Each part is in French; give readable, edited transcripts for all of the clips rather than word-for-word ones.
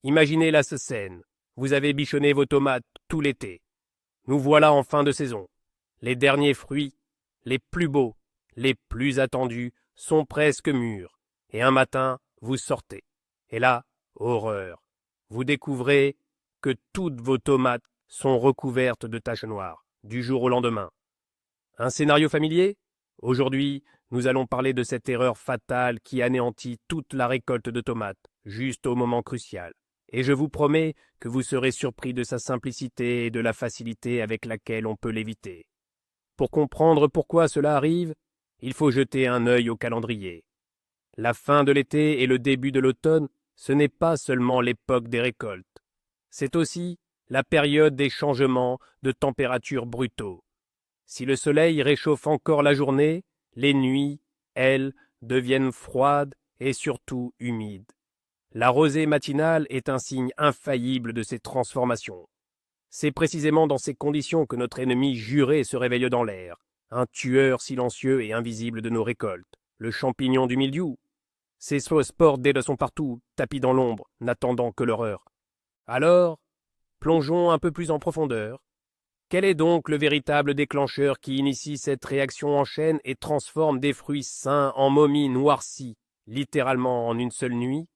Imaginez la scène. Vous avez bichonné vos tomates tout l'été. Nous voilà en fin de saison. Les derniers fruits, les plus beaux, les plus attendus, sont presque mûrs. Et un matin, vous sortez. Et là, horreur. Vous découvrez que toutes vos tomates sont recouvertes de taches noires, du jour au lendemain. Un scénario familier? Aujourd'hui, nous allons parler de cette erreur fatale qui anéantit toute la récolte de tomates, juste au moment crucial. Et je vous promets que vous serez surpris de sa simplicité et de la facilité avec laquelle on peut l'éviter. Pour comprendre pourquoi cela arrive, il faut jeter un œil au calendrier. La fin de l'été et le début de l'automne, ce n'est pas seulement l'époque des récoltes. C'est aussi la période des changements de température brutaux. Si le soleil réchauffe encore la journée, les nuits, elles, deviennent froides et surtout humides. La rosée matinale est un signe infaillible de ces transformations. C'est précisément dans ces conditions que notre ennemi juré se réveille dans l'air, un tueur silencieux et invisible de nos récoltes, le champignon du mildiou. Ces spores de sont partout, tapis dans l'ombre, n'attendant que l'horreur. Alors, plongeons un peu plus en profondeur. Quel est donc le véritable déclencheur qui initie cette réaction en chaîne et transforme des fruits sains en momies noircies, littéralement en une seule nuit?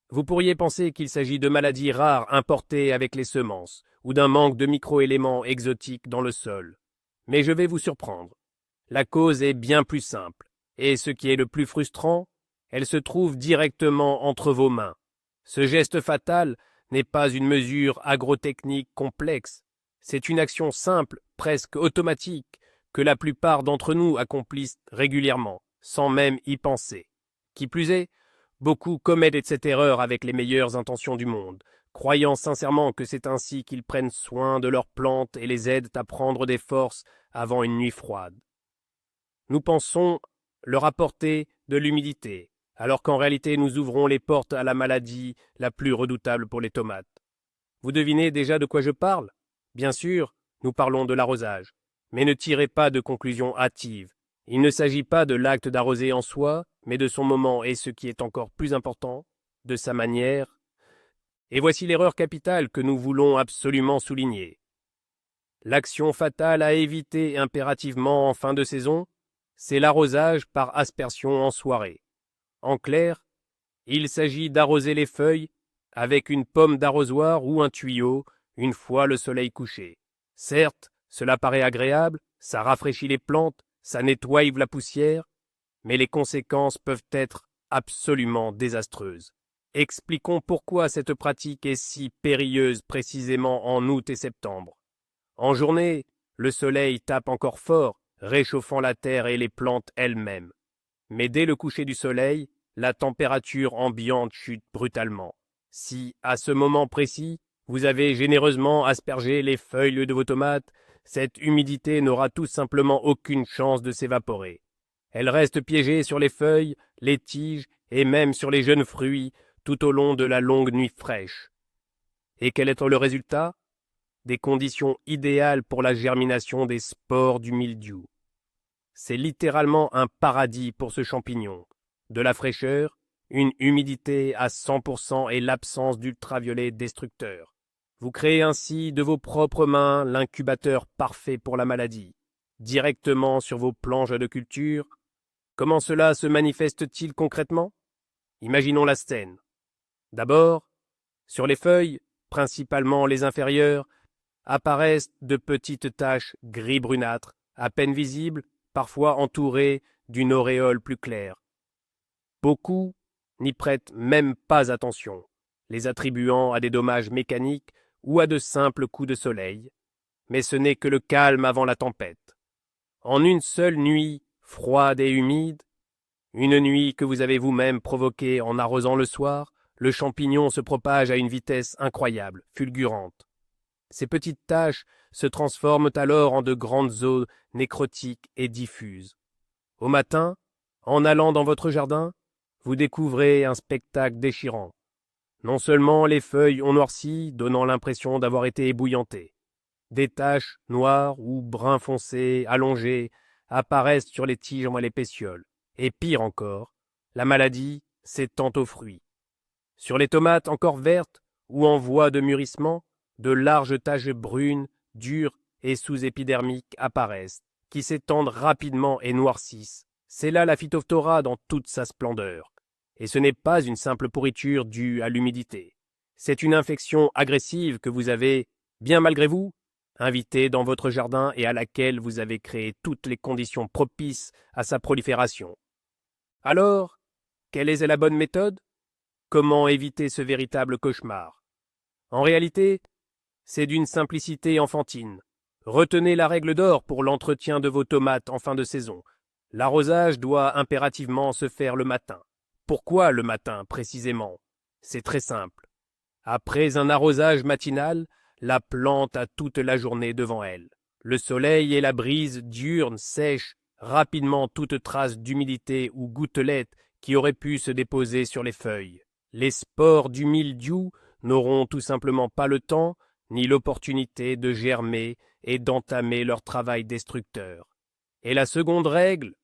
Vous pourriez penser qu'il s'agit de maladies rares importées avec les semences, ou d'un manque de micro-éléments exotiques dans le sol. Mais je vais vous surprendre. La cause est bien plus simple, et ce qui est le plus frustrant, elle se trouve directement entre vos mains. Ce geste fatal n'est pas une mesure agrotechnique complexe, c'est une action simple, presque automatique, que la plupart d'entre nous accomplissent régulièrement, sans même y penser. Qui plus est, beaucoup commettent cette erreur avec les meilleures intentions du monde, croyant sincèrement que c'est ainsi qu'ils prennent soin de leurs plantes et les aident à prendre des forces avant une nuit froide. Nous pensons leur apporter de l'humidité, alors qu'en réalité nous ouvrons les portes à la maladie la plus redoutable pour les tomates. Vous devinez déjà de quoi je parle? Bien sûr, nous parlons de l'arrosage, mais ne tirez pas de conclusions hâtives. Il ne s'agit pas de l'acte d'arroser en soi, mais de son moment et ce qui est encore plus important, de sa manière. Et voici l'erreur capitale que nous voulons absolument souligner. L'action fatale à éviter impérativement en fin de saison, c'est l'arrosage par aspersion en soirée. En clair, il s'agit d'arroser les feuilles avec une pomme d'arrosoir ou un tuyau une fois le soleil couché. Certes, cela paraît agréable, ça rafraîchit les plantes, ça nettoie la poussière, mais les conséquences peuvent être absolument désastreuses. Expliquons pourquoi cette pratique est si périlleuse précisément en août et septembre. En journée, le soleil tape encore fort, réchauffant la terre et les plantes elles-mêmes. Mais dès le coucher du soleil, la température ambiante chute brutalement. Si, à ce moment précis, vous avez généreusement aspergé les feuilles de vos tomates, cette humidité n'aura tout simplement aucune chance de s'évaporer. Elle reste piégée sur les feuilles, les tiges et même sur les jeunes fruits tout au long de la longue nuit fraîche. Et quel est le résultat? Des conditions idéales pour la germination des spores du mildiou. C'est littéralement un paradis pour ce champignon. De la fraîcheur, une humidité à 100% et l'absence d'ultraviolets destructeurs. Vous créez ainsi de vos propres mains l'incubateur parfait pour la maladie, directement sur vos planches de culture. Comment cela se manifeste-t-il concrètement? Imaginons la scène. D'abord, sur les feuilles, principalement les inférieures, apparaissent de petites taches gris brunâtres, à peine visibles, parfois entourées d'une auréole plus claire. Beaucoup n'y prêtent même pas attention, les attribuant à des dommages mécaniques ou à de simples coups de soleil, mais ce n'est que le calme avant la tempête. En une seule nuit, froide et humide, une nuit que vous avez vous-même provoquée en arrosant le soir, le champignon se propage à une vitesse incroyable, fulgurante. Ces petites taches se transforment alors en de grandes eaux nécrotiques et diffuses. Au matin, en allant dans votre jardin, vous découvrez un spectacle déchirant. Non seulement les feuilles ont noirci, donnant l'impression d'avoir été ébouillantées. Des taches noires ou brun foncé, allongées, apparaissent sur les tiges et les pétioles. Et pire encore, la maladie s'étend aux fruits. Sur les tomates encore vertes, ou en voie de mûrissement, de larges taches brunes, dures et sous-épidermiques apparaissent, qui s'étendent rapidement et noircissent. C'est là la phytophthora dans toute sa splendeur. Et ce n'est pas une simple pourriture due à l'humidité. C'est une infection agressive que vous avez, bien malgré vous, invitée dans votre jardin et à laquelle vous avez créé toutes les conditions propices à sa prolifération. Alors, quelle est la bonne méthode? Comment éviter ce véritable cauchemar? En réalité, c'est d'une simplicité enfantine. Retenez la règle d'or pour l'entretien de vos tomates en fin de saison. L'arrosage doit impérativement se faire le matin. Pourquoi le matin, précisément? C'est très simple. Après un arrosage matinal, la plante a toute la journée devant elle. Le soleil et la brise diurne sèchent rapidement toute trace d'humidité ou gouttelette qui aurait pu se déposer sur les feuilles. Les spores du mildiou n'auront tout simplement pas le temps ni l'opportunité de germer et d'entamer leur travail destructeur. Et la seconde règle,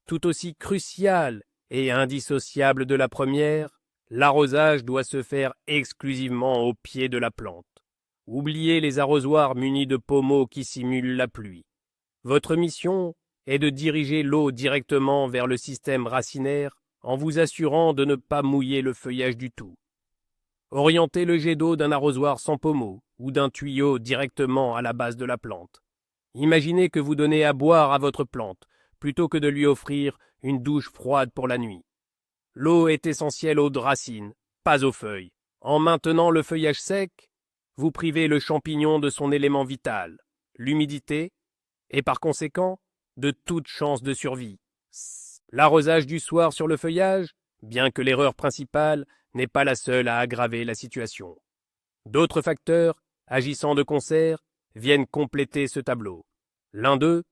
tout aussi cruciale et indissociable de la première, l'arrosage doit se faire exclusivement au pied de la plante. Oubliez les arrosoirs munis de pommeaux qui simulent la pluie. Votre mission est de diriger l'eau directement vers le système racinaire en vous assurant de ne pas mouiller le feuillage du tout. Orientez le jet d'eau d'un arrosoir sans pommeau ou d'un tuyau directement à la base de la plante. Imaginez que vous donnez à boire à votre plante, plutôt que de lui offrir une douche froide pour la nuit. L'eau est essentielle aux racines, pas aux feuilles. En maintenant le feuillage sec, vous privez le champignon de son élément vital, l'humidité, et par conséquent, de toute chance de survie. L'arrosage du soir sur le feuillage, bien que l'erreur principale, n'est pas la seule à aggraver la situation. D'autres facteurs, agissant de concert, viennent compléter ce tableau. L'un d'eux,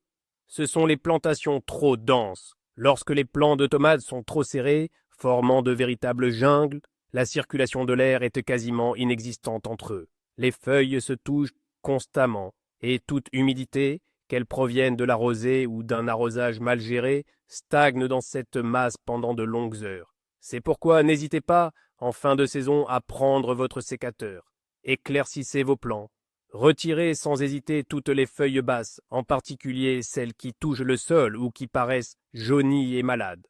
ce sont les plantations trop denses. Lorsque les plants de tomates sont trop serrés, formant de véritables jungles, la circulation de l'air est quasiment inexistante entre eux. Les feuilles se touchent constamment, et toute humidité, qu'elle provienne de la rosée ou d'un arrosage mal géré, stagne dans cette masse pendant de longues heures. C'est pourquoi n'hésitez pas, en fin de saison, à prendre votre sécateur. Éclaircissez vos plants. Retirez sans hésiter toutes les feuilles basses, en particulier celles qui touchent le sol ou qui paraissent jaunies et malades.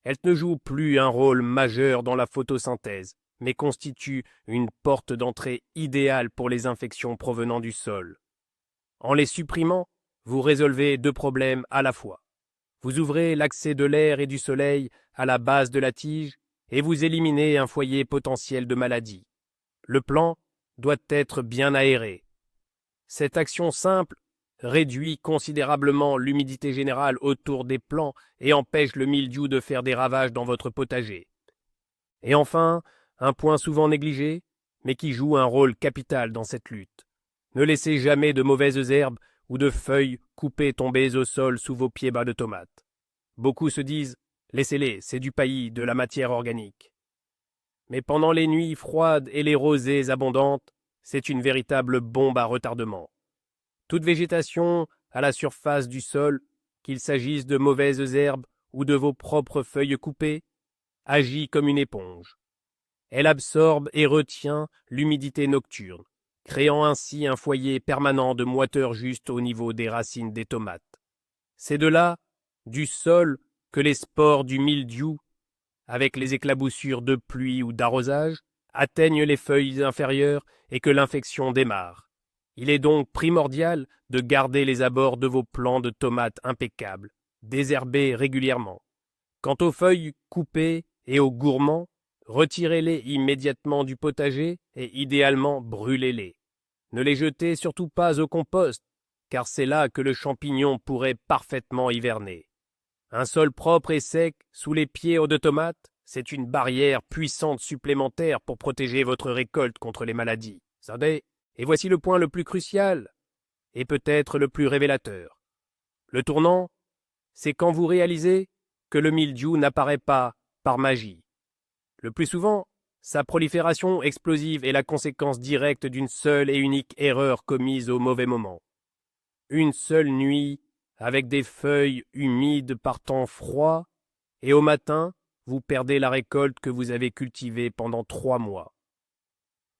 Elles ne jouent plus un rôle majeur dans la photosynthèse, mais constituent une porte d'entrée idéale pour les infections provenant du sol. En les supprimant, vous résolvez deux problèmes à la fois. Vous ouvrez l'accès de l'air et du soleil à la base de la tige et vous éliminez un foyer potentiel de maladie. Le plant doit être bien aéré. Cette action simple réduit considérablement l'humidité générale autour des plants et empêche le mildiou de faire des ravages dans votre potager. Et enfin, un point souvent négligé, mais qui joue un rôle capital dans cette lutte. Ne laissez jamais de mauvaises herbes ou de feuilles coupées tomber au sol sous vos pieds bas de tomates. Beaucoup se disent « laissez-les, c'est du paillis, de la matière organique ». Mais pendant les nuits froides et les rosées abondantes, c'est une véritable bombe à retardement. Toute végétation à la surface du sol, qu'il s'agisse de mauvaises herbes ou de vos propres feuilles coupées, agit comme une éponge. Elle absorbe et retient l'humidité nocturne, créant ainsi un foyer permanent de moiteur juste au niveau des racines des tomates. C'est de là, du sol, que les spores du mildiou, avec les éclaboussures de pluie ou d'arrosage, atteignent les feuilles inférieures et que l'infection démarre. Il est donc primordial de garder les abords de vos plants de tomates impeccables, désherbés régulièrement. Quant aux feuilles coupées et aux gourmands, retirez-les immédiatement du potager et idéalement brûlez-les. Ne les jetez surtout pas au compost, car c'est là que le champignon pourrait parfaitement hiverner. Un sol propre et sec sous les pieds de tomates, c'est une barrière puissante supplémentaire pour protéger votre récolte contre les maladies. Et voici le point le plus crucial, et peut-être le plus révélateur. Le tournant, c'est quand vous réalisez que le mildiou n'apparaît pas par magie. Le plus souvent, sa prolifération explosive est la conséquence directe d'une seule et unique erreur commise au mauvais moment. Une seule nuit, avec des feuilles humides par temps froid, et au matin, vous perdez la récolte que vous avez cultivée pendant 3 mois.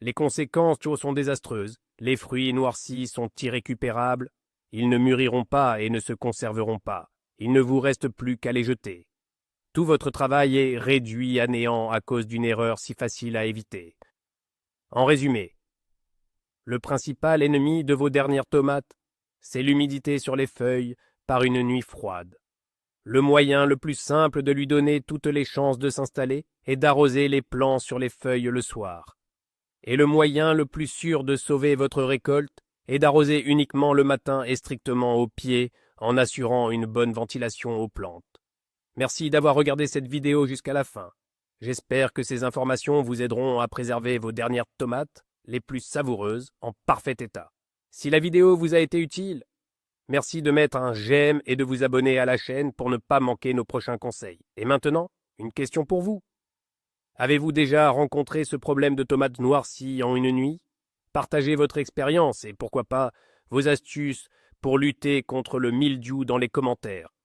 Les conséquences sont désastreuses. Les fruits noircis sont irrécupérables. Ils ne mûriront pas et ne se conserveront pas. Il ne vous reste plus qu'à les jeter. Tout votre travail est réduit à néant à cause d'une erreur si facile à éviter. En résumé, le principal ennemi de vos dernières tomates, c'est l'humidité sur les feuilles par une nuit froide. Le moyen le plus simple de lui donner toutes les chances de s'installer est d'arroser les plants sur les feuilles le soir. Et le moyen le plus sûr de sauver votre récolte est d'arroser uniquement le matin et strictement au pied en assurant une bonne ventilation aux plantes. Merci d'avoir regardé cette vidéo jusqu'à la fin. J'espère que ces informations vous aideront à préserver vos dernières tomates, les plus savoureuses, en parfait état. Si la vidéo vous a été utile, merci de mettre un j'aime et de vous abonner à la chaîne pour ne pas manquer nos prochains conseils. Et maintenant, une question pour vous. Avez-vous déjà rencontré ce problème de tomates noircies en une nuit? Partagez votre expérience et pourquoi pas vos astuces pour lutter contre le mildiou dans les commentaires.